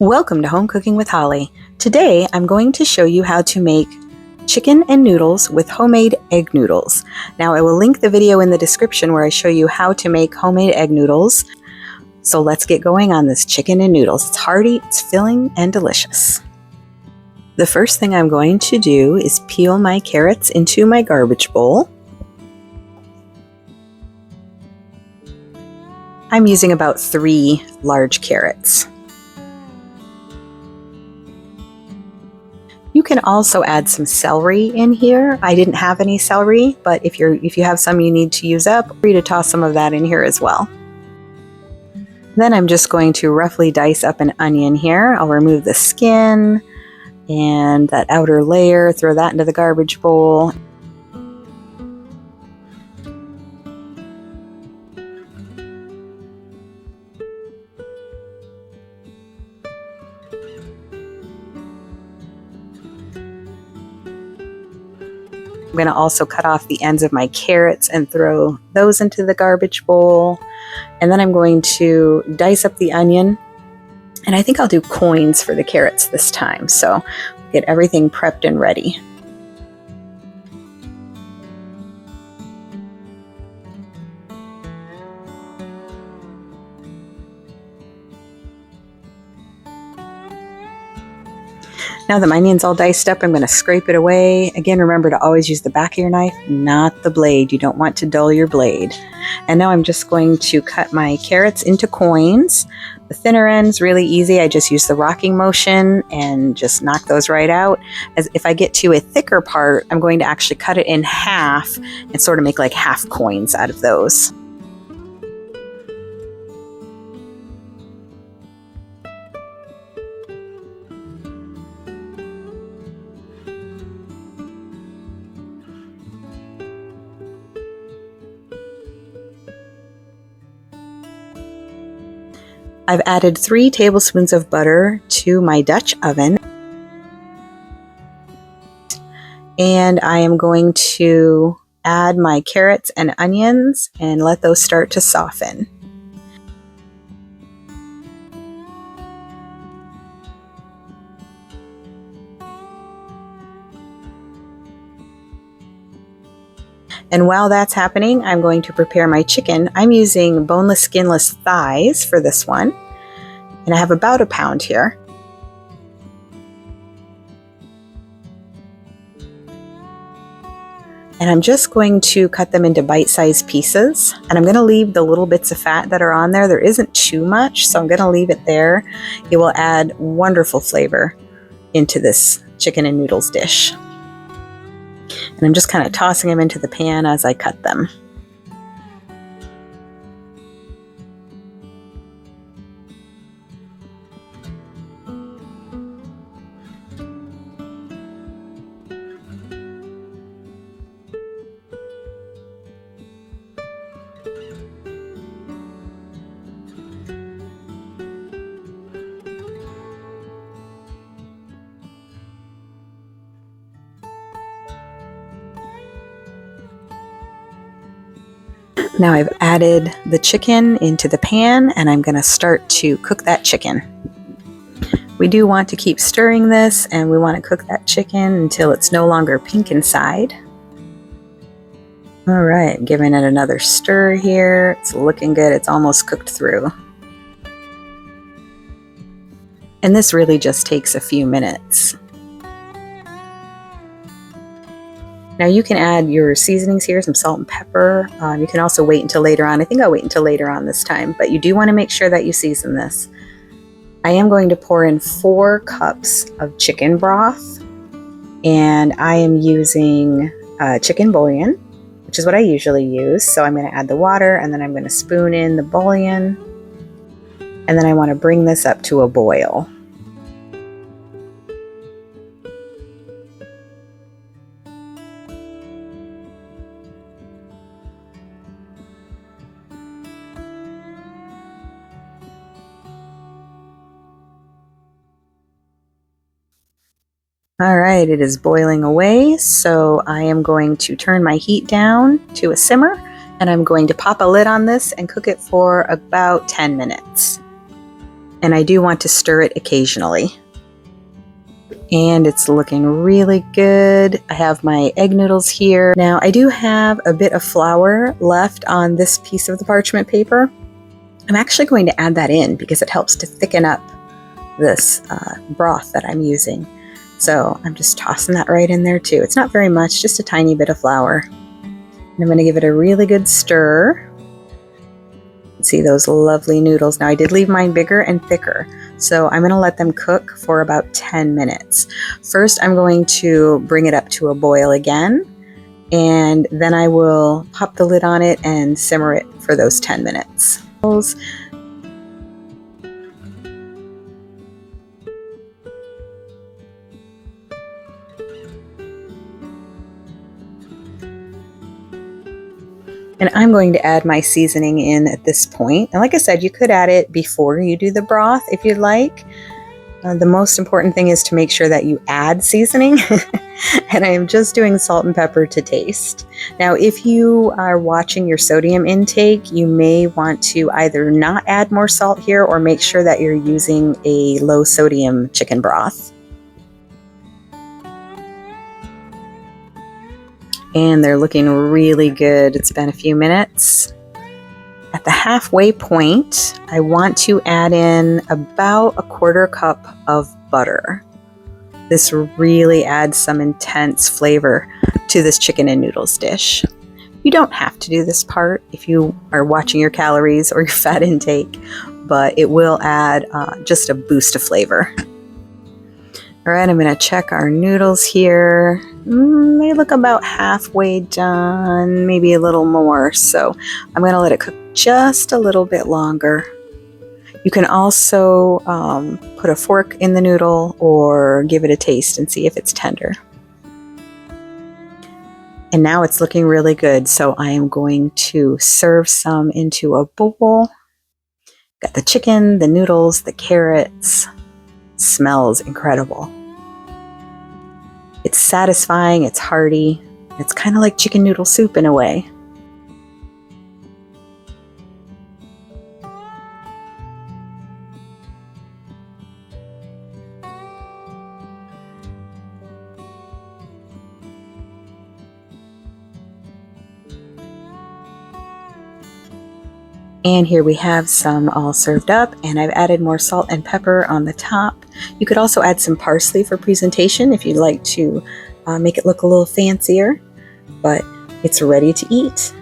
Welcome to Home Cooking with Holly. Today I'm going to show you how to make chicken and noodles with homemade egg noodles. Now I will link the video in the description where I show you how to make homemade egg noodles. So let's get going on this chicken and noodles. It's hearty, it's filling, and delicious. The first thing I'm going to do is peel my carrots into my garbage bowl. I'm using about 3 large carrots. You can also add some celery in here. I didn't have any celery, but if you have some you need to use up, free to toss some of that in here as well. Then I'm just going to roughly dice up an onion here. I'll remove the skin and that outer layer, throw that into the garbage bowl. I'm going to also cut off the ends of my carrots and throw those into the garbage bowl. And then I'm going to dice up the onion. And I think I'll do coins for the carrots this time. So get everything prepped and ready. Now that my onion's all diced up, I'm going to scrape it away. Again, remember to always use the back of your knife, not the blade. You don't want to dull your blade. And now I'm just going to cut my carrots into coins. The thinner end's really easy. I just use the rocking motion and just knock those right out. As if I get to a thicker part, I'm going to actually cut it in half and sort of make like half coins out of those. I've added 3 tablespoons of butter to my Dutch oven. And I am going to add my carrots and onions and let those start to soften. And while that's happening, I'm going to prepare my chicken. I'm using boneless, skinless thighs for this one. And I have about 1 pound here. And I'm just going to cut them into bite-sized pieces. And I'm going to leave the little bits of fat that are on there. There isn't too much, so I'm going to leave it there. It will add wonderful flavor into this chicken and noodles dish. And I'm just kind of tossing them into the pan as I cut them. Now I've added the chicken into the pan and I'm going to start to cook that chicken. We do want to keep stirring this and we want to cook that chicken until it's no longer pink inside. Alright, giving it another stir here. It's looking good. It's almost cooked through. And this really just takes a few minutes. Now you can add your seasonings here, some salt and pepper. You can also wait until later on. I think I'll wait until later on this time, but you do want to make sure that you season this. I am going to pour in 4 cups of chicken broth, and I am using chicken bouillon, which is what I usually use. So I'm going to add the water, and then I'm going to spoon in the bouillon, and then I want to bring this up to a boil. All right, it is boiling away, so I am going to turn my heat down to a simmer, and I'm going to pop a lid on this and cook it for about 10 minutes. and I do want to stir it occasionally. And it's looking really good. I have my egg noodles here. Now I do have a bit of flour left on this piece of the parchment paper. I'm actually going to add that in because it helps to thicken up this broth that I'm using. So I'm just tossing that right in there too. It's not very much, just a tiny bit of flour. And I'm going to give it a really good stir. See those lovely noodles. Now I did leave mine bigger and thicker, so I'm going to let them cook for about 10 minutes. First I'm going to bring it up to a boil again, and then I will pop the lid on it and simmer it for those 10 minutes. And I'm going to add my seasoning in at this point. And like I said, you could add it before you do the broth if you'd like. The most important thing is to make sure that you add seasoning. And I am just doing salt and pepper to taste. Now, if you are watching your sodium intake, you may want to either not add more salt here or make sure that you're using a low sodium chicken broth. And they're looking really good. It's been a few minutes. At the halfway point, I want to add in about a 1/4 cup of butter. This really adds some intense flavor to this chicken and noodles dish. You don't have to do this part if you are watching your calories or your fat intake, but it will add just a boost of flavor. All right, I'm going to check our noodles here. They look about halfway done, maybe a little more. So I'm going to let it cook just a little bit longer. You can also put a fork in the noodle or give it a taste and see if it's tender. And now it's looking really good. So I am going to serve some into a bowl. Got the chicken, the noodles, the carrots. Smells incredible. It's satisfying, it's hearty, it's kind of like chicken noodle soup in a way. And here we have some all served up, and I've added more salt and pepper on the top. You could also add some parsley for presentation if you'd like to make it look a little fancier, but it's ready to eat.